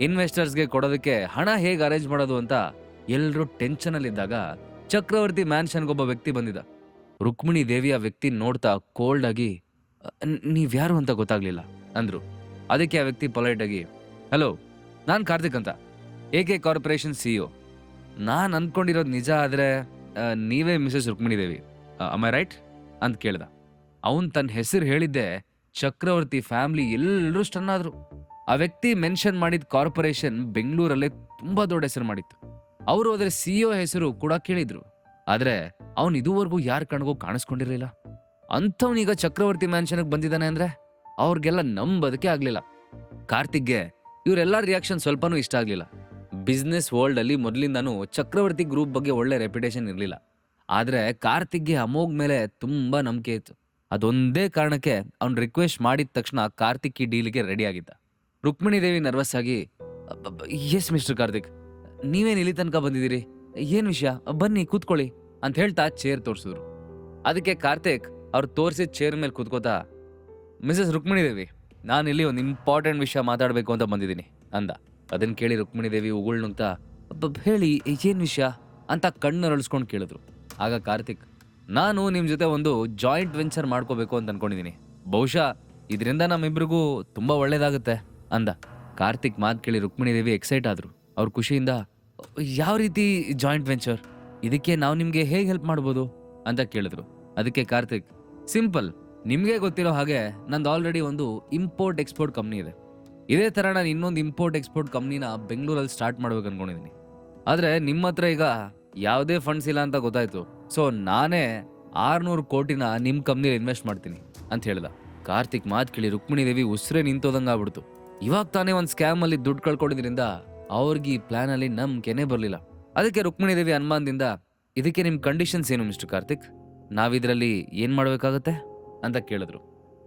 ಇನ್ವೆಸ್ಟರ್ಸ್ಗೆ ಕೊಡೋದಕ್ಕೆ ಹಣ ಹೇಗೆ ಅರೇಂಜ್ ಮಾಡೋದು ಅಂತ ಎಲ್ಲರೂ ಟೆನ್ಷನಲ್ಲಿದ್ದಾಗ ಚಕ್ರವರ್ತಿ ಮ್ಯಾನ್ಷನ್ಗೊಬ್ಬ ವ್ಯಕ್ತಿ ಬಂದಿದ್ದ. ರುಕ್ಮಿಣಿ ದೇವಿ ಆ ವ್ಯಕ್ತಿ ನೋಡ್ತಾ ಕೋಲ್ಡ್ ಆಗಿ ನೀವ್ಯಾರು ಅಂತ ಗೊತ್ತಾಗ್ಲಿಲ್ಲ ಅಂದ್ರು. ಅದಕ್ಕೆ ಆ ವ್ಯಕ್ತಿ ಪೊಲೈಟ್ ಆಗಿ, ಹಲೋ, ನಾನು ಕಾರ್ತಿಕ್ ಅಂತ, AK ಕಾರ್ಪೊರೇಷನ್ CEO. ನಾನು ಅಂದ್ಕೊಂಡಿರೋದು ನಿಜ ಆದರೆ ನೀವೇ Mrs Rukmini Devi, I right ಅಂತ ಕೇಳ್ದ. ಅವನು ತನ್ನ ಹೆಸರು ಹೇಳಿದ್ದೆ ಚಕ್ರವರ್ತಿ ಫ್ಯಾಮಿಲಿ ಎಲ್ಲರೂ ಸ್ಟನ್ ಆದ್ರು. ಆ ವ್ಯಕ್ತಿ ಮೆನ್ಷನ್ ಮಾಡಿದ ಕಾರ್ಪೊರೇಷನ್ ಬೆಂಗಳೂರಲ್ಲೇ ತುಂಬಾ ದೊಡ್ಡ ಹೆಸರು ಮಾಡಿತ್ತು. ಅವರು ಅದರ CEO ಹೆಸರು ಕೂಡ ಕೇಳಿದ್ರು. ಆದ್ರೆ ಅವನು ಇದುವರೆಗೂ ಯಾರ ಕಣ್ಗೂ ಕಾಣಿಸ್ಕೊಂಡಿರ್ಲಿಲ್ಲ. ಅಂಥವನೀಗ ಚಕ್ರವರ್ತಿ ಮ್ಯಾನ್ಷನ್ಗೆ ಬಂದಿದ್ದಾನೆ ಅಂದ್ರೆ ಅವ್ರಿಗೆಲ್ಲ ನಂಬೋದಕ್ಕೆ ಆಗ್ಲಿಲ್ಲ. ಕಾರ್ತಿಕ್ಗೆ ಇವರೆಲ್ಲರ ರಿಯಾಕ್ಷನ್ ಸ್ವಲ್ಪನೂ ಇಷ್ಟ ಆಗ್ಲಿಲ್ಲ. ಬಿಸ್ನೆಸ್ ವರ್ಲ್ಡ್ ಅಲ್ಲಿ ಮೊದಲಿಂದಾನು ಚಕ್ರವರ್ತಿ ಗ್ರೂಪ್ ಬಗ್ಗೆ ಒಳ್ಳೆ ರೆಪ್ಯುಟೇಷನ್ ಇರಲಿಲ್ಲ. ಆದ್ರೆ ಕಾರ್ತಿಕ್ಗೆ ಅಮೋಘ್ ಮೇಲೆ ತುಂಬಾ ನಂಬಿಕೆ ಇತ್ತು. ಅದೊಂದೇ ಕಾರಣಕ್ಕೆ ಅವ್ನು ರಿಕ್ವೆಸ್ಟ್ ಮಾಡಿದ ತಕ್ಷಣ ಕಾರ್ತಿಕ್ ಈ ಡೀಲ್ಗೆ ರೆಡಿ ಆಗಿದ್ದ. ರುಕ್ಮಿಣಿ ದೇವಿ ನರ್ವಸ್ ಆಗಿ, ಎಸ್ ಮಿಸ್ಟರ್ ಕಾರ್ತಿಕ್, ನೀವೇನು ಇಲ್ಲಿ ತನಕ ಬಂದಿದ್ದೀರಿ, ಏನ್ ವಿಷಯ, ಬನ್ನಿ ಕೂತ್ಕೊಳ್ಳಿ ಅಂತ ಹೇಳ್ತಾ ಚೇರ್ ತೋರಿಸಿದ್ರು. ಅದಕ್ಕೆ ಕಾರ್ತಿಕ್ ಅವ್ರು ತೋರಿಸಿದ ಚೇರ್ ಮೇಲೆ ಕೂತ್ಕೋತಾ, ಮಿಸಸ್ ರುಕ್ಮಿಣಿ ದೇವಿ, ನಾನು ಇಲ್ಲಿ ಒಂದು ಇಂಪಾರ್ಟೆಂಟ್ ವಿಷಯ ಮಾತಾಡಬೇಕು ಅಂತ ಬಂದಿದ್ದೀನಿ ಅಂದ. ಅದನ್ನ ಕೇಳಿ ರುಕ್ಮಿಣಿ ದೇವಿ ಉಗುಳ್ ನುಗ್ತಾ, ಹೇಳಿ ಏನ್ ವಿಷಯ ಅಂತ ಕಣ್ಣರಳಿಸ್ಕೊಂಡು ಕೇಳಿದ್ರು. ಆಗ ಕಾರ್ತಿಕ್, ನಾನು ನಿಮ್ಮ ಜೊತೆ ಒಂದು ಜಾಯಿಂಟ್ ವೆಂಚರ್ ಮಾಡ್ಕೋಬೇಕು ಅಂತ ಅನ್ಕೊಂಡಿದ್ದೀನಿ. ಬಹುಶಃ ಇದರಿಂದ ನಮ್ಮಿಬ್ರಿಗೂ ತುಂಬಾ ಒಳ್ಳೇದಾಗುತ್ತೆ ಅಂದ. ಕಾರ್ತಿಕ್ ಮಾತು ಕೇಳಿ ರುಕ್ಮಿಣಿ ದೇವಿ ಎಕ್ಸೈಟ್ ಆದ್ರು. ಅವ್ರ ಖುಷಿಯಿಂದ, ಯಾವ ರೀತಿ ಜಾಯಿಂಟ್ ವೆಂಚರ್, ಇದಕ್ಕೆ ನಾವು ನಿಮ್ಗೆ ಹೇಗೆ ಹೆಲ್ಪ್ ಮಾಡ್ಬೋದು ಅಂತ ಕೇಳಿದ್ರು. ಅದಕ್ಕೆ ಕಾರ್ತಿಕ್, ಸಿಂಪಲ್, ನಿಮ್ಗೆ ಗೊತ್ತಿರೋ ಹಾಗೆ ನಂದು ಆಲ್ರೆಡಿ ಒಂದು ಇಂಪೋರ್ಟ್ ಎಕ್ಸ್ಪೋರ್ಟ್ ಕಂಪ್ನಿ ಇದೆ. ಇದೇ ತರ ನಾನು ಇನ್ನೊಂದು ಇಂಪೋರ್ಟ್ ಎಕ್ಸ್ಪೋರ್ಟ್ ಕಂಪ್ನಿನ ಬೆಂಗಳೂರಲ್ಲಿ ಸ್ಟಾರ್ಟ್ ಮಾಡ್ಬೇಕು ಅನ್ಕೊಂಡಿದ್ದೀನಿ. ಆದ್ರೆ ನಿಮ್ಮ ಹತ್ರ ಈಗ ಯಾವುದೇ ಫಂಡ್ಸ್ ಇಲ್ಲ ಅಂತ ಗೊತ್ತಾಯ್ತು. ಸೊ ನಾನೇ 600 ಕೋಟಿನ ನಿಮ್ಮ ಕಂಪ್ನಿಲಿ ಇನ್ವೆಸ್ಟ್ ಮಾಡ್ತೀನಿ ಅಂತ ಹೇಳ್ದ. ಕಾರ್ತಿಕ್ ಮಾತು ಕೇಳಿ ರುಕ್ಮಿಣಿ ದೇವಿ ಉಸಿರೇ ನಿಂತೋದಂಗ ಆಗ್ಬಿಡ್ತು. ಇವಾಗ ತಾನೇ ಒಂದು ಸ್ಕ್ಯಾಮ್ ಅಲ್ಲಿ ದುಡ್ಡು ಕಳ್ಕೊಂಡಿದ್ರಿಂದ ಅವ್ರಿಗೆ ಈ ಪ್ಲಾನ್ ಅಲ್ಲಿ ನಂಬಿಕೆನೇ ಬರಲಿಲ್ಲ. ಅದಕ್ಕೆ ರುಕ್ಮಿಣಿ ದೇವಿ ಅನುಮಾನದಿಂದ, ಇದಕ್ಕೆ ನಿಮ್ಮ ಕಂಡೀಷನ್ಸ್ ಏನು ಮಿಸ್ಟರ್ ಕಾರ್ತಿಕ್, ನಾವಿದ್ರಲ್ಲಿ ಏನ್ ಮಾಡ್ಬೇಕಾಗತ್ತೆ ಅಂತ ಕೇಳಿದ್ರು.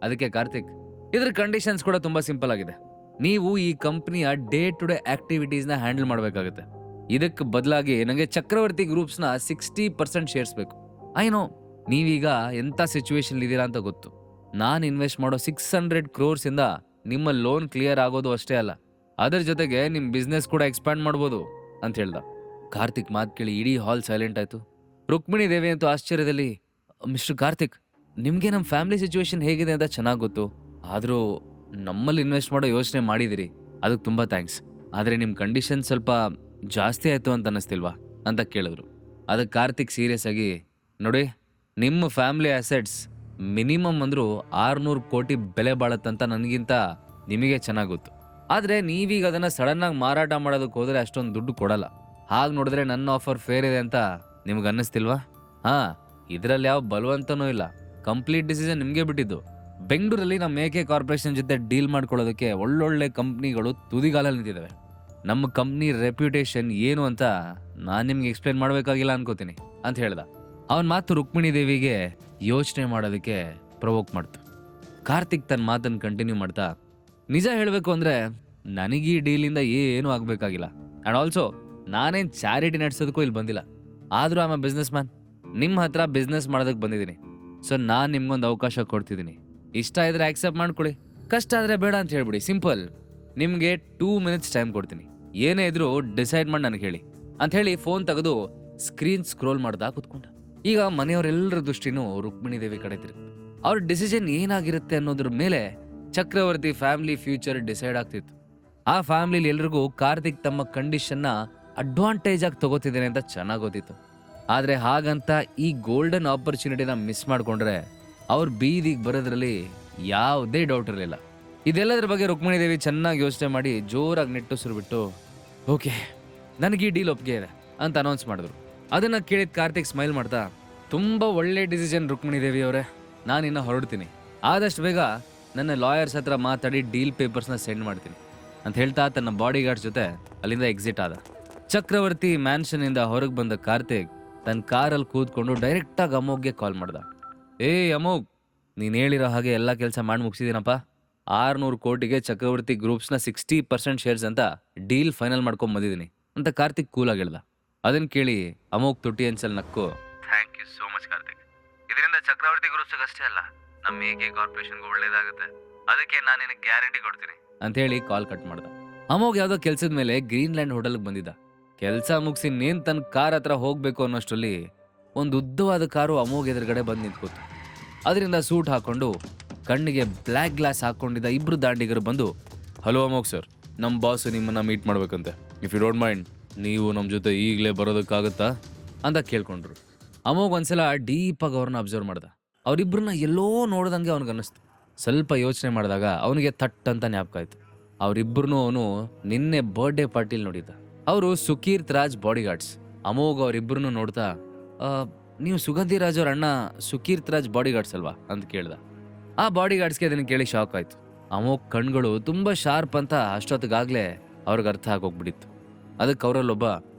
ಅದಕ್ಕೆ ಕಾರ್ತಿಕ್, ಇದ್ರ ಕಂಡೀಷನ್ಸ್ ಕೂಡ ತುಂಬಾ ಸಿಂಪಲ್ ಆಗಿದೆ. ನೀವು ಈ ಕಂಪ್ನಿಯ ಡೇ ಟು ಡೇ ಆಕ್ಟಿವಿಟೀಸ್ನ ಹ್ಯಾಂಡಲ್ ಮಾಡಬೇಕಾಗುತ್ತೆ. ಇದಕ್ಕೆ ಬದಲಾಗಿ ನನಗೆ ಚಕ್ರವರ್ತಿ ಗ್ರೂಪ್ಸ್ನ 60% ಶೇರ್ಸ್ ಬೇಕು. ಐನೋ ನೀವೀಗ ಎಂಥ ಸಿಚುವೇಶನ್ ಇದ್ದೀರಾ ಅಂತ ಗೊತ್ತು. ನಾನು ಇನ್ವೆಸ್ಟ್ ಮಾಡೋ 600 crores ಇಂದ ನಿಮ್ಮ ಲೋನ್ ಕ್ಲಿಯರ್ ಆಗೋದು ಅಷ್ಟೇ ಅಲ್ಲ, ಅದರ ಜೊತೆಗೆ ನಿಮ್ಮ ಬಿಸ್ನೆಸ್ ಕೂಡ ಎಕ್ಸ್ಪ್ಯಾಂಡ್ ಮಾಡ್ಬೋದು ಅಂತ ಹೇಳ್ದ. ಕಾರ್ತಿಕ್ ಮಾತು ಕೇಳಿ ಇಡೀ ಹಾಲ್ ಸೈಲೆಂಟ್ ಆಯ್ತು. ರುಕ್ಮಿಣಿ ದೇವಿ ಅಂತೂ ಆಶ್ಚರ್ಯದಲ್ಲಿ, ಮಿಸ್ಟರ್ ಕಾರ್ತಿಕ್, ನಿಮಗೆ ನಮ್ಮ ಫ್ಯಾಮಿಲಿ ಸಿಚುವೇಶನ್ ಹೇಗಿದೆ ಅಂತ ಚೆನ್ನಾಗಿ ಗೊತ್ತು. ಆದರೂ ನಮ್ಮಲ್ಲಿ ಇನ್ವೆಸ್ಟ್ ಮಾಡೋ ಯೋಚನೆ ಮಾಡಿದಿರಿ, ಅದಕ್ಕೆ ತುಂಬ ಥ್ಯಾಂಕ್ಸ್. ಆದರೆ ನಿಮ್ಮ ಕಂಡೀಷನ್ ಸ್ವಲ್ಪ ಜಾಸ್ತಿ ಆಯಿತು ಅಂತ ಅನ್ನಿಸ್ತಿಲ್ವಾ ಅಂತ ಕೇಳಿದ್ರು. ಅದಕ್ಕೆ ಕಾರ್ತಿಕ್ ಸೀರಿಯಸ್ ಆಗಿ, ನೋಡಿ, ನಿಮ್ಮ ಫ್ಯಾಮಿಲಿ ಅಸೆಟ್ಸ್ ಮಿನಿಮಮ್ ಅಂದರೂ 600 ಕೋಟಿ ಬೆಲೆ ಬಾಳತ್ತಂತ ನನಗಿಂತ ನಿಮಗೆ ಚೆನ್ನಾಗಿ ಗೊತ್ತು. ಆದರೆ ನೀವೀಗ ಅದನ್ನು ಸಡನ್ನಾಗಿ ಮಾರಾಟ ಮಾಡೋದಕ್ಕೆ ಹೋದರೆ ಅಷ್ಟೊಂದು ದುಡ್ಡು ಕೊಡಲ್ಲ. ಹಾಗೆ ನೋಡಿದ್ರೆ ನನ್ನ ಆಫರ್ ಫೇರ್ ಇದೆ ಅಂತ ನಿಮ್ಗೆ ಅನ್ನಿಸ್ತಿಲ್ವಾ? ಹಾಂ, ಇದರಲ್ಲಿ ಯಾವ ಬಲವಂತನೂ ಇಲ್ಲ, ಕಂಪ್ಲೀಟ್ ಡಿಸಿಷನ್ ನಿಮಗೆ ಬಿಟ್ಟಿದ್ದು. ಬೆಂಗಳೂರಲ್ಲಿ ನಮ್ಮ AK ಕಾರ್ಪೊರೇಷನ್ ಜೊತೆ ಡೀಲ್ ಮಾಡ್ಕೊಳ್ಳೋದಕ್ಕೆ ಒಳ್ಳೊಳ್ಳೆ ಕಂಪ್ನಿಗಳು ತುದಿಗಾಲಲ್ಲಿ ನಿಂತಿದ್ದಾವೆ. ನಮ್ಮ ಕಂಪ್ನಿ ರೆಪ್ಯುಟೇಷನ್ ಏನು ಅಂತ ನಾನು ನಿಮ್ಗೆ ಎಕ್ಸ್ಪ್ಲೇನ್ ಮಾಡಬೇಕಾಗಿಲ್ಲ ಅನ್ಕೋತೀನಿ ಅಂತ ಹೇಳ್ದ. ಅವನ ಮಾತು ರುಕ್ಮಿಣಿ ದೇವಿಗೆ ಯೋಚನೆ ಮಾಡೋದಕ್ಕೆ ಪ್ರವೋಕ್ ಮಾಡ್ತು. ಕಾರ್ತಿಕ್ ತನ್ನ ಮಾತನ್ನು ಕಂಟಿನ್ಯೂ ಮಾಡ್ತಾ, ನಿಜ ಹೇಳಬೇಕು ಅಂದರೆ ನನಗೀ ಡೀಲಿಂದ ಏನೂ ಆಗಬೇಕಾಗಿಲ್ಲ. ಆ್ಯಂಡ್ ಆಲ್ಸೋ ನಾನೇನು ಚಾರಿಟಿ ನಡೆಸೋದಕ್ಕೂ ಇಲ್ಲಿ ಬಂದಿಲ್ಲ. ಆದರೂ ಆಮ್ ಬಿಸ್ನೆಸ್ ಮ್ಯಾನ್, ನಿಮ್ಮ ಹತ್ರ ಬಿಸ್ನೆಸ್ ಮಾಡೋದಕ್ಕೆ ಬಂದಿದ್ದೀನಿ. ಸೊ ನಾನು ನಿಮ್ಗೊಂದು ಅವಕಾಶ ಕೊಡ್ತಿದ್ದೀನಿ. ಇಷ್ಟ ಇದ್ರೆ ಆಕ್ಸೆಪ್ಟ್ ಮಾಡ್ಕೊಳ್ಳಿ, ಕಷ್ಟ ಆದರೆ ಬೇಡ ಅಂತ ಹೇಳ್ಬಿಡಿ. ಸಿಂಪಲ್. ನಿಮಗೆ 2 minutes ಟೈಮ್ ಕೊಡ್ತೀನಿ, ಏನೇ ಇದ್ರೂ ಡಿಸೈಡ್ ಮಾಡಿ ನನಗೆ ಹೇಳಿ ಅಂತ ಹೇಳಿ ಫೋನ್ ತೆಗೆದು ಸ್ಕ್ರೀನ್ ಸ್ಕ್ರೋಲ್ ಮಾಡ್ದಾ ಕೂತ್ಕೊಂಡ. ಈಗ ಮನೆಯವರೆಲ್ಲರ ದೃಷ್ಟಿನೂ ರುಕ್ಮಿಣಿ ದೇವಿ ಕಡೆ ತಿರುಗಿ ಅವ್ರ ಡಿಸಿಷನ್ ಏನಾಗಿರುತ್ತೆ ಅನ್ನೋದ್ರ ಮೇಲೆ ಚಕ್ರವರ್ತಿ ಫ್ಯಾಮಿಲಿ ಫ್ಯೂಚರ್ ಡಿಸೈಡ್ ಆಗ್ತಿತ್ತು. ಆ ಫ್ಯಾಮಿಲಿ ಎಲ್ರಿಗೂ ಕಾರ್ತಿಕ್ ತಮ್ಮ ಕಂಡೀಷನ್ನ ಅಡ್ವಾಂಟೇಜ್ ಆಗಿ ತಗೋತಿದ್ದೇನೆ ಅಂತ ಚೆನ್ನಾಗಿ ಗೊತ್ತಿತ್ತು. ಆದರೆ ಹಾಗಂತ ಈ ಗೋಲ್ಡನ್ ಆಪರ್ಚುನಿಟಿನ ಮಿಸ್ ಮಾಡ್ಕೊಂಡ್ರೆ ಅವ್ರ ಬೀದಿಗೆ ಬರೋದ್ರಲ್ಲಿ ಯಾವುದೇ ಡೌಟ್ ಇರಲಿಲ್ಲ. ಇದೆಲ್ಲದ್ರ ಬಗ್ಗೆ ರುಕ್ಮಿಣಿ ದೇವಿ ಚೆನ್ನಾಗಿ ಯೋಚನೆ ಮಾಡಿ ಜೋರಾಗಿ ನಿಟ್ಟುಸಿರು ಬಿಟ್ಟು, ಓಕೆ, ನನಗೆ ಈ ಡೀಲ್ ಒಪ್ಪಿಗೆ ಇದೆ ಅಂತ ಅನೌನ್ಸ್ ಮಾಡಿದ್ರು. ಅದನ್ನ ಕೇಳಿದ ಕಾರ್ತಿಕ್ ಸ್ಮೈಲ್ ಮಾಡ್ತಾ, ತುಂಬ ಒಳ್ಳೆ ಡಿಸಿಷನ್ ರುಕ್ಮಿಣಿ ದೇವಿ ಅವರೇ, ನಾನಿನ್ನ ಹೊರಡ್ತೀನಿ. ಆದಷ್ಟು ಬೇಗ ನನ್ನ ಲಾಯರ್ಸ್ ಹತ್ರ ಮಾತಾಡಿ ಡೀಲ್ ಪೇಪರ್ಸ್ನ ಸೆಂಡ್ ಮಾಡ್ತೀನಿ ಅಂತ ಹೇಳ್ತಾ ತನ್ನ ಬಾಡಿ ಗಾರ್ಡ್ಸ್ ಜೊತೆ ಅಲ್ಲಿಂದ ಎಕ್ಸಿಟ್ ಆದ. ಚಕ್ರವರ್ತಿ ಮ್ಯಾನ್ಷನ್ ಇಂದ ಹೊರಗೆ ಬಂದ ಕಾರ್ತಿಕ್ ತನ್ನ ಕಾರಲ್ಲಿ ಕೂತ್ಕೊಂಡು ಡೈರೆಕ್ಟಾಗಿ ಅಮೋಘ್ಗೆ ಕಾಲ್ ಮಾಡ್ದ. ಅಮೋಘ್, ನೀನು ಹೇಳಿರೋ ಹಾಗೆ ಎಲ್ಲ ಕೆಲಸ ಮಾಡಿ ಮುಗಿಸಿದ್ದೀನಪ್ಪ. 600 ಕೋಟಿಗೆ ಚಕ್ರವರ್ತಿ ಗ್ರೂಪ್ಸ್ನ 60% ಶೇರ್ಸ್ ಅಂತ ಡೀಲ್ ಫೈನಲ್ ಮಾಡ್ಕೊಂಡ್ ಬಂದಿದ್ದೀನಿ ಅಂತ ಕಾರ್ತಿಕ್ ಕೂಲಾಗಿ ಹೇಳ್ದ. ಅದನ್ನ ಕೇಳಿ ಅಮೋಘ್ ತುಟಿ ಅನ್ಸಲ್ ನಕ್ಕು, thank you so much Karthik. ಇದರಿಂದ ಚಕ್ರವರ್ತಿ ಗ್ರೂಪ್ಸ್ ಅಷ್ಟೇ ಅಲ್ಲ, ನಮ್ಮ AK ಕಾರ್ಪೊರೇಷನ್ಗೂ ಒಳ್ಳೇದಾಗುತ್ತೆ. ಅದಕ್ಕೆ ನಾನು ನಿನಗೆ ಗ್ಯಾರಂಟಿ ಕೊಡ್ತೀನಿ ಅಂತ ಹೇಳಿ ಕಾಲ್ ಕಟ್ ಮಾಡ್ದ. ಅಮೋಘ್ ಯಾವುದೋ ಕೆಲ್ಸದ ಮೇಲೆ ಗ್ರೀನ್ಲ್ಯಾಂಡ್ ಹೋಟೆಲ್ಗೆ ಬಂದಿದ್ದ. ಕೆಲಸ ಮುಗಿಸಿ ನೇನ್ ತನ್ನ ಕಾರ್ ಹತ್ರ ಹೋಗ್ಬೇಕು ಅನ್ನೋಷ್ಟರಲ್ಲಿ ಒಂದು ಉದ್ದವಾದ ಕಾರು ಅಮೋಘ್ ಎದುರುಗಡೆ ಬಂದು ನಿಂತ್ಕೋತು. ಅದರಿಂದ ಸೂಟ್ ಹಾಕೊಂಡು ಕಣ್ಣಿಗೆ ಬ್ಲ್ಯಾಕ್ ಗ್ಲಾಸ್ ಹಾಕೊಂಡಿದ್ದ ಇಬ್ರು ದಾಂಡಿಗರು ಬಂದು, ಹಲೋ ಅಮೋಘ್ ಸರ್, ನಮ್ಮ ಬಾಸ್ ನಿಮ್ಮನ್ನ ಮೀಟ್ ಮಾಡ್ಬೇಕಂತೆ. ಇಫ್ ಯು ಡೋಂಟ್ ಮೈಂಡ್ ನೀವು ನಮ್ಮ ಜೊತೆ ಈಗಲೇ ಬರೋದಕ್ಕಾಗತ್ತಾ ಅಂತ ಕೇಳ್ಕೊಂಡ್ರು. ಅಮೋಘ್ ಒಂದ್ಸಲ ಡೀಪಾಗಿ ಅವ್ರನ್ನ ಅಬ್ಸರ್ವ್ ಮಾಡ್ದ. ಅವರಿಬ್ಬರನ್ನ ಎಲ್ಲೋ ನೋಡ್ದಂಗೆ ಅವ್ನಿಗನ್ನಿಸ್ತು. ಸ್ವಲ್ಪ ಯೋಚನೆ ಮಾಡಿದಾಗ ಅವನಿಗೆ ಥಟ್ ಅಂತ ಜ್ಞಾಪಕ ಆಯ್ತು. ಅವರಿಬ್ಬರನ್ನೂ ಅವನು ನಿನ್ನೆ ಬರ್ಡೇ ಪಾರ್ಟಿಲಿ ನೋಡಿದ್ದ. ಅವರು ಸುಕೀರ್ತ್ ರಾಜ್ ಬಾಡಿಗಾರ್ಡ್ಸ್. ಅಮೋಘ್ ಅವರಿಬ್ಬರನ್ನು ನೋಡ್ತಾ, ನೀವು ಸುಗಂಧಿ ರಾಜ್ ಅವ್ರ ಅಣ್ಣ ಸುಕೀರ್ತ್ ರಾಜ್ ಬಾಡಿಗಾರ್ಡ್ಸ್ ಅಲ್ವಾ ಅಂತ ಕೇಳ್ದ. ಆ ಬಾಡಿಗಾರ್ಡ್ಸ್ಗೆ ಅದನ್ನು ಕೇಳಿ ಶಾಕ್ ಆಯ್ತು. ಅಮೋಘ್ ಕಣ್ಗಳು ತುಂಬ ಶಾರ್ಪ್ ಅಂತ ಅಷ್ಟೊತ್ತಿಗಾಗಲೇ ಅವ್ರಿಗೆ ಅರ್ಥ ಆಗೋಗ್ಬಿಟ್ಟಿತ್ತು. ಅದಕ್ಕೆ ಅವರಲ್ಲೊಬ್ಬ,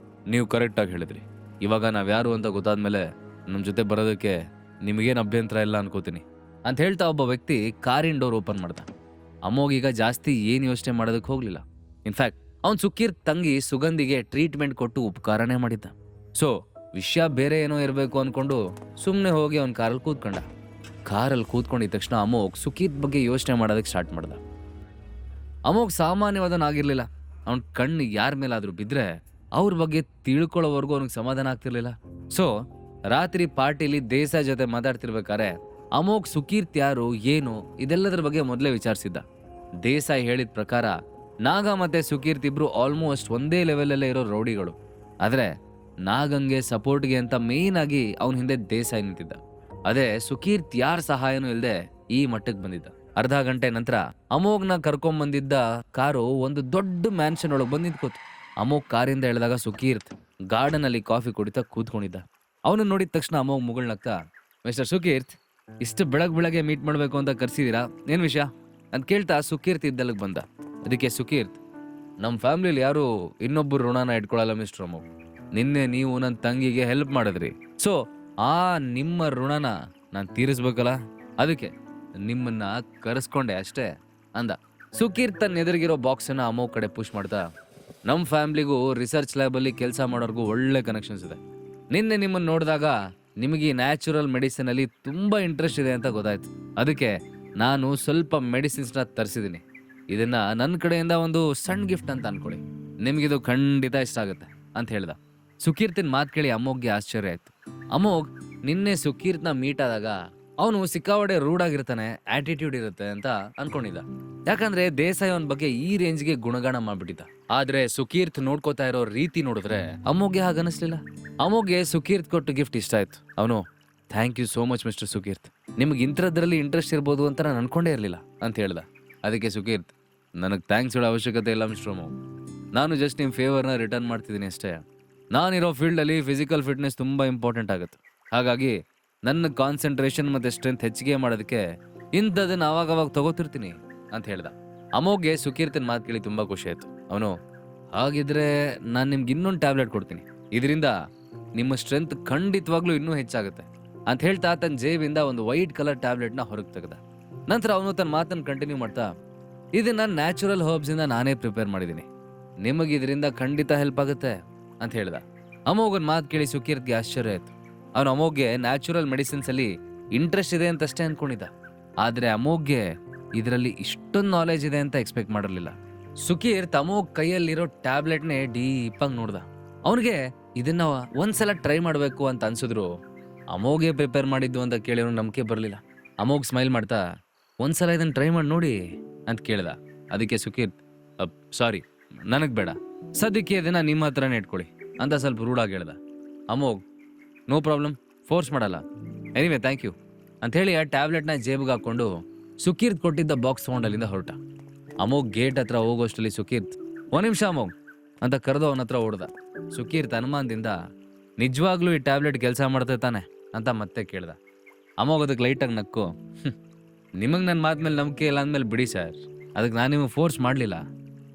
ನೀವು ಕರೆಕ್ಟಾಗಿ ಹೇಳಿದ್ರಿ, ಇವಾಗ ನಾವ್ಯಾರು ಅಂತ ಗೊತ್ತಾದ್ಮೇಲೆ ನಮ್ಮ ಜೊತೆ ಬರೋದಕ್ಕೆ ನಿಮಗೇನು ಅಭ್ಯಂತರ ಇಲ್ಲ ಅನ್ಕೋತೀನಿ ಅಂತ ಹೇಳ್ತಾ ಒಬ್ಬ ವ್ಯಕ್ತಿ ಕಾರಿನ ಡೋರ್ ಓಪನ್ ಮಾಡ್ದ. ಅಮೋಘ್ ಈಗ ಜಾಸ್ತಿ ಏನು ಯೋಚನೆ ಮಾಡೋದಕ್ಕೆ ಹೋಗಲಿಲ್ಲ. ಇನ್ಫ್ಯಾಕ್ಟ್ ಅವ್ನು ಸುಕೀರ್ ತಂಗಿ ಸುಗಂಧಿಗೆ ಟ್ರೀಟ್ಮೆಂಟ್ ಕೊಟ್ಟು ಉಪಕಾರನೇ ಮಾಡಿದ್ದ. ಸೊ ವಿಷಯ ಬೇರೆ ಏನೋ ಇರಬೇಕು ಅಂದ್ಕೊಂಡು ಸುಮ್ಮನೆ ಹೋಗಿ ಅವ್ನ ಕಾರಲ್ಲಿ ಕೂತ್ಕೊಂಡ. ಕಾರಲ್ಲಿ ಕೂತ್ಕೊಂಡಿದ್ದ ತಕ್ಷಣ ಅಮೋಘ್ ಸುಕೀರ್ ಬಗ್ಗೆ ಯೋಚನೆ ಮಾಡೋದಕ್ಕೆ ಸ್ಟಾರ್ಟ್ ಮಾಡ್ದ. ಅಮೋಘ್ ಸಾಮಾನ್ಯವಾದವನಾಗಿರ್ಲಿಲ್ಲ. ಅವನ ಕಣ್ಣು ಯಾರ ಮೇಲಾದ್ರೂ ಬಿದ್ದರೆ ಅವ್ರ ಬಗ್ಗೆ ತಿಳ್ಕೊಳ್ಳೋವರೆಗೂ ಅವ್ನಿಗೆ ಸಮಾಧಾನ ಆಗ್ತಿರ್ಲಿಲ್ಲ. ಸೊ ರಾತ್ರಿ ಪಾರ್ಟಿಲಿ ದೇಸಾಯಿ ಜೊತೆ ಮಾತಾಡ್ತಿರ್ಬೇಕಾರೆ ಅಮೋಘ್ ಸುಕೀರ್ತ್ ಯಾರು ಏನು ಇದೆಲ್ಲದರ ಬಗ್ಗೆ ಮೊದಲೇ ವಿಚಾರಿಸಿದ್ದ. ದೇಸಾಯಿ ಹೇಳಿದ ಪ್ರಕಾರ ನಾಗ ಮತ್ತೆ ಸುಕೀರ್ತ್ ಇಬ್ರು ಆಲ್ಮೋಸ್ಟ್ ಒಂದೇ ಲೆವೆಲಲ್ಲೇ ಇರೋ ರೌಡಿಗಳು. ಆದರೆ ನಾಗಂಗೆ ಸಪೋರ್ಟ್ಗೆ ಅಂತ ಮೇನ್ ಆಗಿ ಅವನ ಹಿಂದೆ ದೇಸಾಯಿ ನಿಂತಿದ್ದ. ಅದೇ ಸುಕೀರ್ತ್ ಯಾರ ಸಹಾಯನೂ ಇಲ್ಲದೆ ಈ ಮಟ್ಟಕ್ಕೆ ಬಂದಿದ್ದ. ಅರ್ಧ ಗಂಟೆ ನಂತರ ಅಮೋಘ್ನ ಕರ್ಕೊಂಬಂದಿದ್ದ ಕಾರು ಒಂದು ದೊಡ್ಡ ಮ್ಯಾನ್ಷನ್ ಒಳಗೆ ಬಂದು ನಿಂತ್ಕೋತು. ಅಮೋಘ್ ಕಾರಿಂದ ಇಳಿದಾಗ ಸುಕೀರ್ತ್ ಗಾರ್ಡನ್ ಅಲ್ಲಿ ಕಾಫಿ ಕುಡಿತಾ ಕೂತ್ಕೊಂಡಿದ್ದ. ಅವನು ನೋಡಿದ ತಕ್ಷಣ ಅಮೋಘ್ ಮುಗುಳ್ನಗ್ತಾ, ಮಿಸ್ಟರ್ ಸುಕೀರ್ತ್, ಇಷ್ಟು ಬೆಳಗ್ಗೆ ಮೀಟ್ ಮಾಡಬೇಕು ಅಂತ ಕರ್ಸಿದೀರಾ, ಏನ್ ವಿಷಯ ಅಂತ ಕೇಳ್ತಾ ಸುಕೀರ್ತ್ ಇದ್ದಲ್ಲಿಗೆ ಬಂದ. ಅದಕ್ಕೆ ಸುಕೀರ್ತ್, ನಮ್ಮ ಫ್ಯಾಮಿಲಿಲಿ ಯಾರು ಇನ್ನೊಬ್ಬರು ಋಣನ ಇಟ್ಕೊಳ್ಳಲ್ಲ ಮಿಸ್ಟರ್ ಅಮೋಘ್. ನಿನ್ನೆ ನೀವು ನನ್ನ ತಂಗಿಗೆ ಹೆಲ್ಪ್ ಮಾಡಿದ್ರಿ. ಸೊ ಆ ನಿಮ್ಮ ಋಣನ ನಾನು ತೀರಿಸ್ಬೇಕಲ್ಲ, ಅದಕ್ಕೆ ನಿಮ್ಮನ್ನ ಕರೆಸ್ಕೊಂಡೆ ಅಷ್ಟೇ ಅಂದ. ಸುಕೀರ್ತ್ ತನ್ನ ಎದುರಿಗಿರೋ ಬಾಕ್ಸನ್ನ ಅಮೋಘ್ ಕಡೆ ಪುಷ್ ಮಾಡ್ತಾ, ನಮ್ಮ ಫ್ಯಾಮ್ಲಿಗೂ ರಿಸರ್ಚ್ ಲ್ಯಾಬಲ್ಲಿ ಕೆಲಸ ಮಾಡೋರ್ಗೂ ಒಳ್ಳೆ ಕನೆಕ್ಷನ್ಸ್ ಇದೆ. ನಿನ್ನೆ ನಿಮ್ಮನ್ನು ನೋಡಿದಾಗ ನಿಮಗೆ ಈ ನ್ಯಾಚುರಲ್ ಮೆಡಿಸಿನಲ್ಲಿ ತುಂಬ ಇಂಟ್ರೆಸ್ಟ್ ಇದೆ ಅಂತ ಗೊತ್ತಾಯ್ತು. ಅದಕ್ಕೆ ನಾನು ಸ್ವಲ್ಪ ಮೆಡಿಸಿನ್ಸ್ನ ತರಿಸಿದ್ದೀನಿ. ಇದನ್ನ ನನ್ನ ಕಡೆಯಿಂದ ಒಂದು ಸಣ್ಣ ಗಿಫ್ಟ್ ಅಂತ ಅನ್ಕೊಳ್ಳಿ, ನಿಮಗಿದು ಖಂಡಿತ ಇಷ್ಟ ಆಗುತ್ತೆ ಅಂತ ಹೇಳ್ದ. ಸುಕೀರ್ತಿನ ಮಾತು ಕೇಳಿ ಅಮೋಘ್ಗೆ ಆಶ್ಚರ್ಯ ಆಯ್ತು. ಅಮೋಘ್ ನಿನ್ನೆ ಸುಕೀರ್ತ್ನ ಮೀಟ್ ಆದಾಗ ಅವನು ಸಿಕ್ಕಾವಡೆ ರೂಢ್ ಆಗಿರ್ತಾನೆ, ಆಟಿಟ್ಯೂಡ್ ಇರುತ್ತೆ ಅಂತ ಅನ್ಕೊಂಡಿದ್ದ. ಯಾಕಂದ್ರೆ ದೇಸಾಯಿ ಅವನ ಬಗ್ಗೆ ಈ ರೇಂಜ್ಗೆ ಗುಣಗಾನ ಮಾಡ್ಬಿಟ್ಟಿದ್ದ. ಆದ್ರೆ ಸುಕೀರ್ತ್ ನೋಡ್ಕೋತಾ ಇರೋ ರೀತಿ ನೋಡಿದ್ರೆ ಅಮೋಘ್ಗೆ ಹಾಗನ್ನಿಸ್ಲಿಲ್ಲ. ಅಮೋಘ್ಗೆ ಸುಕೀರ್ತ್ ಕೊಟ್ಟು ಗಿಫ್ಟ್ ಇಷ್ಟ ಆಯ್ತು. ಅವನು, thank you so much mister Sukeerth, ನಿಮ್ಗೆ ಇಂಥದ್ರಲ್ಲಿ ಇಂಟ್ರೆಸ್ಟ್ ಇರ್ಬೋದು ಅಂತ ನಾನು ಅನ್ಕೊಂಡೇ ಇರಲಿಲ್ಲ ಅಂತ ಹೇಳ್ದ. ಅದಕ್ಕೆ ಸುಕೀರ್ತ್, ನನಗೆ ಥ್ಯಾಂಕ್ಸ್ ಹೇಳೋ ಅವಶ್ಯಕತೆ ಇಲ್ಲ ಮಿಸ್ಟರ್ ಅಮೋಘ್, ನಾನು ಜಸ್ಟ್ ನಿಮ್ಮ ಫೇವರ್ನ ರಿಟರ್ನ್ ಮಾಡ್ತಿದ್ದೀನಿ ಅಷ್ಟೇ. ನಾನಿರೋ ಫೀಲ್ಡಲ್ಲಿ ಫಿಸಿಕಲ್ ಫಿಟ್ನೆಸ್ ತುಂಬ ಇಂಪಾರ್ಟೆಂಟ್ ಆಗುತ್ತೆ. ಹಾಗಾಗಿ ನನ್ನ ಕಾನ್ಸಂಟ್ರೇಷನ್ ಮತ್ತು ಸ್ಟ್ರೆಂತ್ ಹೆಚ್ಚಿಗೆ ಮಾಡೋದಕ್ಕೆ ಇಂಥದನ್ನು ಅವಾಗವಾಗ ತಗೋತಿರ್ತೀನಿ ಅಂತ ಹೇಳ್ದ. ಅಮೋಘ್ಗೆ ಸುಕೀರ್ತಿನ ಮಾತು ಕೇಳಿ ತುಂಬ ಖುಷಿ ಆಯಿತು. ಅವನು, ಹಾಗಿದ್ರೆ ನಾನು ನಿಮ್ಗೆ ಇನ್ನೊಂದು ಟ್ಯಾಬ್ಲೆಟ್ ಕೊಡ್ತೀನಿ, ಇದರಿಂದ ನಿಮ್ಮ ಸ್ಟ್ರೆಂತ್ ಖಂಡಿತವಾಗ್ಲೂ ಇನ್ನೂ ಹೆಚ್ಚಾಗುತ್ತೆ ಅಂತ ಹೇಳ್ತಾ ತನ್ನ ಜೇಬಿಂದ ಒಂದು ವೈಟ್ ಕಲರ್ ಟ್ಯಾಬ್ಲೆಟ್ನ ಹೊರಗೆ ತೆಗೆದ. ನಂತರ ಅವನು ತನ್ನ ಮಾತನ್ನು ಕಂಟಿನ್ಯೂ ಮಾಡ್ತಾ, ಇದನ್ನ ನ್ಯಾಚುರಲ್ ಹರ್ಬ್ಸಿಂದ ನಾನೇ ಪ್ರಿಪೇರ್ ಮಾಡಿದ್ದೀನಿ, ನಿಮಗೆ ಇದರಿಂದ ಖಂಡಿತ ಹೆಲ್ಪ್ ಆಗುತ್ತೆ ಅಂತ ಹೇಳ್ದ. ಅಮೋಘನ್ ಮಾತು ಕೇಳಿ ಸುಕೀರ್ತ್ಗೆ ಆಶ್ಚರ್ಯ ಆಯ್ತು. ಅವನು ಅಮೋಘ್ಗೆ ನ್ಯಾಚುರಲ್ ಮೆಡಿಸಿನ್ಸ್ ಅಲ್ಲಿ ಇಂಟ್ರೆಸ್ಟ್ ಇದೆ ಅಂತಷ್ಟೇ ಅನ್ಕೊಂಡಿದ್ದ. ಆದ್ರೆ ಅಮೋಘ್ಗೆ ಇದರಲ್ಲಿ ಇಷ್ಟೊಂದು ನಾಲೆಜ್ ಇದೆ ಅಂತ ಎಕ್ಸ್ಪೆಕ್ಟ್ ಮಾಡಿರಲಿಲ್ಲ. ಸುಕೀರ್ತ್ ಅಮೋಘ್ ಕೈಯಲ್ಲಿರೋ ಟ್ಯಾಬ್ಲೆಟ್ನೇ ಡೀಪಾಗಿ ನೋಡ್ದ. ಅವನಿಗೆ ಇದನ್ನ ಒಂದ್ಸಲ ಟ್ರೈ ಮಾಡಬೇಕು ಅಂತ ಅನ್ಸಿದ್ರು ಅಮೋಘೇ ಪ್ರಿಪೇರ್ ಮಾಡಿದ್ದು ಅಂತ ಕೇಳಿ ಅವ್ನಿಗೆ ನಂಬಿಕೆ ಬರಲಿಲ್ಲ. ಅಮೋಘ್ ಸ್ಮೈಲ್ ಮಾಡ್ತಾ, ಒಂದ್ಸಲ ಇದನ್ನ ಟ್ರೈ ಮಾಡಿ ನೋಡಿ ಅಂತ ಕೇಳ್ದ. ಅದಕ್ಕೆ ಸುಕೀರ್ತ್, ಸಾರಿ ನನಗೆ ಬೇಡ, ಸದ್ಯಕ್ಕೆ ಇದನ್ನ ನಿಮ್ಮ ಹತ್ರನೇ ಇಟ್ಕೊಳ್ಳಿ ಅಂತ ಸ್ವಲ್ಪ ರೂಢಾಗಿ ಹೇಳ್ದ. ಅಮೋಘ್, ನೋ ಪ್ರಾಬ್ಲಮ್, ಫೋರ್ಸ್ ಮಾಡಲ್ಲ, ಎನಿವೆ ಥ್ಯಾಂಕ್ ಯು ಅಂತ ಹೇಳಿ ಆ ಟ್ಯಾಬ್ಲೆಟ್ನ ಜೇಬಿಗೆ ಹಾಕೊಂಡು ಸುಕೀರ್ತ್ ಕೊಟ್ಟಿದ್ದ ಬಾಕ್ಸ್ ತೊಗೊಂಡಲ್ಲಿಂದ ಹೊರಟ. ಅಮೋಘ್ ಗೇಟ್ ಹತ್ರ ಹೋಗೋಷ್ಟರಲ್ಲಿ ಸುಕೀರ್ತ್, ಒಂದು ನಿಮಿಷ ಅಮೋಘ್ ಅಂತ ಕರೆದು ಅವನ ಹತ್ರ ಓಡ್ದ. ಸುಕೀರ್ತ್ ಅನುಮಾನದಿಂದ, ನಿಜವಾಗ್ಲೂ ಈ ಟ್ಯಾಬ್ಲೆಟ್ ಕೆಲಸ ಮಾಡ್ತೇ ತಾನೆ ಅಂತ ಮತ್ತೆ ಕೇಳ್ದ. ಅಮೋಘ್ ಅದಕ್ಕೆ ಲೈಟಾಗಿ ನಕ್ಕು, ನಿಮಗೆ ನನ್ನ ಮಾತು ಮೇಲೆ ನಂಬಿಕೆ ಇಲ್ಲ ಅಂದಮೇಲೆ ಬಿಡಿ ಸರ್, ಅದಕ್ಕೆ ನಾನು ನಿಮಗೆ ಫೋರ್ಸ್ ಮಾಡಲಿಲ್ಲ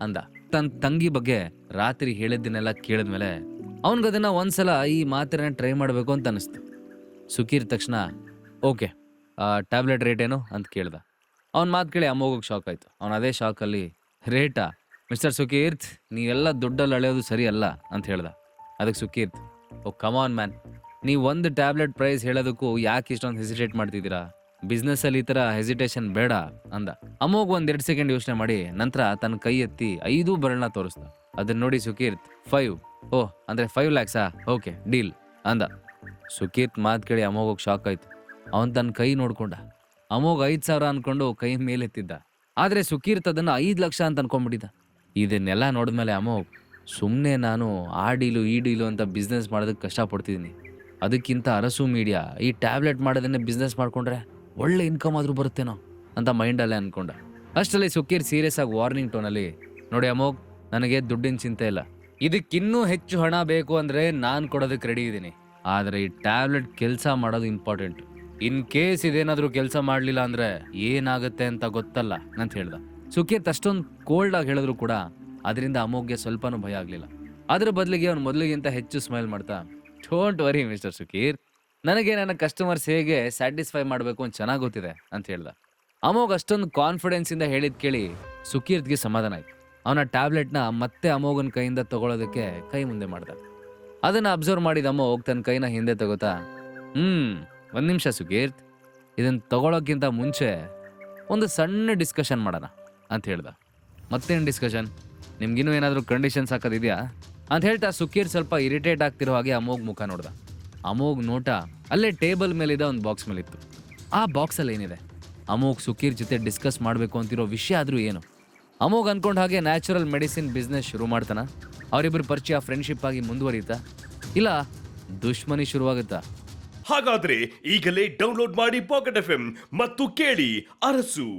ಅಂದ. ತನ್ನ ತಂಗಿ ಬಗ್ಗೆ ರಾತ್ರಿ ಹೇಳಿದ್ದನ್ನೆಲ್ಲ ಕೇಳಿದ್ಮೇಲೆ ಅವನಿಗದನ್ನ ಒಂದ್ಸಲ ಈ ಮಾತ್ರೆನ ಟ್ರೈ ಮಾಡಬೇಕು ಅಂತ ಅನಿಸ್ತು. ಸುಕೀರ್ತ್ ತಕ್ಷಣ, ಓಕೆ, ಟ್ಯಾಬ್ಲೆಟ್ ರೇಟ್ ಏನು ಅಂತ ಕೇಳ್ದ. ಅವ್ನ ಮಾತು ಕೇಳಿ ಅಮೋಘಗೆ ಶಾಕ್ ಆಯಿತು. ಅವನು ಅದೇ ಶಾಕಲ್ಲಿ, ರೇಟಾ ಮಿಸ್ಟರ್ ಸುಕೀರ್ತ್, ನೀವೆಲ್ಲ ದುಡ್ಡಲ್ಲಿ ಅಳೆಯೋದು ಸರಿ ಅಲ್ಲ ಅಂತ ಹೇಳ್ದ. ಅದಕ್ಕೆ ಸುಕೀರ್ತ್, ಓ ಕಮಾನ್ ಮ್ಯಾನ್, ನೀವು ಒಂದು ಟ್ಯಾಬ್ಲೆಟ್ ಪ್ರೈಸ್ ಹೇಳೋದಕ್ಕೂ ಯಾಕೆ ಇಷ್ಟೊಂದು ಹೆಸಿಟೇಟ್ ಮಾಡ್ತಿದ್ದೀರಾ? ಬಿಸ್ನೆಸ್ಸಲ್ಲಿ ಈ ಥರ ಹೆಸಿಟೇಷನ್ ಬೇಡ ಅಂದ. ಅಮೋಘ್ ಒಂದೆರಡು ಸೆಕೆಂಡ್ ಯೋಚನೆ ಮಾಡಿ ನಂತರ ತನ್ನ ಕೈ ಎತ್ತಿ 5 ಬೆರಳನ್ನ ತೋರಿಸ್ದ. ಅದನ್ನ ನೋಡಿ ಸುಕೀರ್ತ್ 5 ಓಹ್ ಅಂದರೆ 5 lakhs ಓಕೆ ಡೀಲ್ ಅಂದ. ಸುಕೀರ್ತ್ ಮಾತು ಕೇಳಿ ಅಮೋಘ್ ಶಾಕ್ ಆಯ್ತು. ಅವನು ತನ್ನ ಕೈ ನೋಡ್ಕೊಂಡ. ಅಮೋಘ್ 5,000 ಅನ್ಕೊಂಡು ಕೈ ಮೇಲೆತ್ತಿದ್ದ. ಆದರೆ ಸುಕೀರ್ತ್ ಅದನ್ನು 5 ಲಕ್ಷ ಅಂತ ಅನ್ಕೊಂಡ್ಬಿಟ್ಟಿದ್ದ. ಇದನ್ನೆಲ್ಲ ನೋಡಿದ್ಮೇಲೆ ಅಮೋಘ್, ಸುಮ್ಮನೆ ನಾನು ಆ ಡೀಲು ಈ ಡೀಲು ಅಂತ ಬಿಸ್ನೆಸ್ ಮಾಡೋದಕ್ಕೆ ಕಷ್ಟಪಡ್ತಿದ್ದೀನಿ, ಅದಕ್ಕಿಂತ ಅರಸು ಮೀಡಿಯಾ ಈ ಟ್ಯಾಬ್ಲೆಟ್ ಮಾಡೋದನ್ನೇ ಬಿಸ್ನೆಸ್ ಮಾಡ್ಕೊಂಡ್ರೆ ಒಳ್ಳೆ ಇನ್ಕಮ್ ಆದರೂ ಬರುತ್ತೇನೋ ಅಂತ ಮೈಂಡಲ್ಲೇ ಅಂದ್ಕೊಂಡ. ಅಷ್ಟರಲ್ಲಿ ಸುಕೀರ್ ಸೀರಿಯಸ್ ಆಗಿ ವಾರ್ನಿಂಗ್ ಟೋನಲ್ಲಿ, ನೋಡಿ ಅಮೋಘ್, ನನಗೆ ದುಡ್ಡಿನ ಚಿಂತೆ ಇಲ್ಲ, ಇದಕ್ಕಿನ್ನೂ ಹೆಚ್ಚು ಹಣ ಬೇಕು ಅಂದರೆ ನಾನು ಕೊಡೋದಕ್ಕೆ ರೆಡಿ ಇದ್ದೀನಿ. ಆದರೆ ಈ ಟ್ಯಾಬ್ಲೆಟ್ ಕೆಲಸ ಮಾಡೋದು ಇಂಪಾರ್ಟೆಂಟ್. ಇನ್ ಕೇಸ್ ಇದೇನಾದರೂ ಕೆಲಸ ಮಾಡಲಿಲ್ಲ ಅಂದರೆ ಏನಾಗುತ್ತೆ ಅಂತ ಗೊತ್ತಲ್ಲ ಅಂತ ಹೇಳ್ದ. ಸುಕೀರ್ತ್ ಅಷ್ಟೊಂದು ಕೋಲ್ಡ್ ಆಗಿ ಹೇಳಿದ್ರು ಕೂಡ ಅದರಿಂದ ಅಮೋಘ್ಗೆ ಸ್ವಲ್ಪನೂ ಭಯ ಆಗಲಿಲ್ಲ. ಅದರ ಬದಲಿಗೆ ಅವನು ಮೊದಲಿಗಿಂತ ಹೆಚ್ಚು ಸ್ಮೈಲ್ ಮಾಡ್ತಾ, ಡೋಂಟ್ ವರಿ ಮಿಸ್ಟರ್ ಸುಕೀರ್, ನನಗೆ ನನ್ನ ಕಸ್ಟಮರ್ಸ್ ಹೇಗೆ ಸ್ಯಾಟಿಸ್ಫೈ ಮಾಡಬೇಕು ಅಂತ ಚೆನ್ನಾಗಿ ಗೊತ್ತಿದೆ ಅಂತ ಹೇಳ್ದ. ಅಮೋಘ್ ಅಷ್ಟೊಂದು ಕಾನ್ಫಿಡೆನ್ಸಿಂದ ಹೇಳಿದ್ ಕೇಳಿ ಸುಕೀರ್ತ್ಗೆ ಸಮಾಧಾನ ಆಯ್ತು. ಅವನ ಟ್ಯಾಬ್ಲೆಟ್ನ ಮತ್ತೆ ಅಮೋಘನ ಕೈಯಿಂದ ತಗೊಳ್ಳೋದಕ್ಕೆ ಕೈ ಮುಂದೆ ಮಾಡ್ದ. ಅದನ್ನು ಅಬ್ಸರ್ವ್ ಮಾಡಿದ ಅಮೋಘ್ ತನ್ನ ಕೈನ ಹಿಂದೆ ತಗೋತಾ, 1 ನಿಮಿಷ ಸುಕೀರ್ತ್, ಇದನ್ನು ತಗೊಳ್ಳೋಕ್ಕಿಂತ ಮುಂಚೆ ಒಂದು ಸಣ್ಣ ಡಿಸ್ಕಷನ್ ಮಾಡೋಣ ಅಂತ ಹೇಳ್ದ. ಮತ್ತೇನು ಡಿಸ್ಕಷನ್? ನಿಮ್ಗಿನ್ನೂ ಏನಾದರೂ ಕಂಡೀಷನ್ಸ್ ಹಾಕೋದಿದೆಯಾ ಅಂತ ಹೇಳ್ತಾ ಸುಕೀರ್ ಸ್ವಲ್ಪ ಇರಿಟೇಟ್ ಆಗ್ತಿರೋ ಹಾಗೆ ಅಮೋಘ್ ಮುಖ ನೋಡ್ದ. ಅಮೋಘ್ ನೋಟ ಅಲ್ಲೇ ಟೇಬಲ್ ಮೇಲಿದ್ದ ಒಂದು ಬಾಕ್ಸ್ ಮೇಲಿತ್ತು. ಆ ಬಾಕ್ಸಲ್ಲಿ ಏನಿದೆ? ಅಮೋಘ್ ಸುಕೀರ್ ಜೊತೆ ಡಿಸ್ಕಸ್ ಮಾಡಬೇಕು ಅಂತಿರೋ ವಿಷಯ ಆದರೂ ಏನು? ಅಮೋಘ್ ಅನ್ಕೊಂಡ ಹಾಗೆ ನ್ಯಾಚುರಲ್ ಮೆಡಿಸಿನ್ ಬಿಸ್ನೆಸ್ ಶುರು ಮಾಡ್ತಾನ? ಅವರಿಬ್ಬರು ಪರಿಚಯ ಫ್ರೆಂಡ್ಶಿಪ್ ಆಗಿ ಮುಂದುವರಿಯುತ್ತಾ, ಇಲ್ಲ ದುಶ್ಮನಿ ಶುರುವಾಗುತ್ತಾ? ಹಾಗಾದ್ರೆ ಈಗಲೇ ಡೌನ್ಲೋಡ್ ಮಾಡಿ ಪಾಕೆಟ್ FM ಮತ್ತು ಕೇಳಿ ಅರಸು.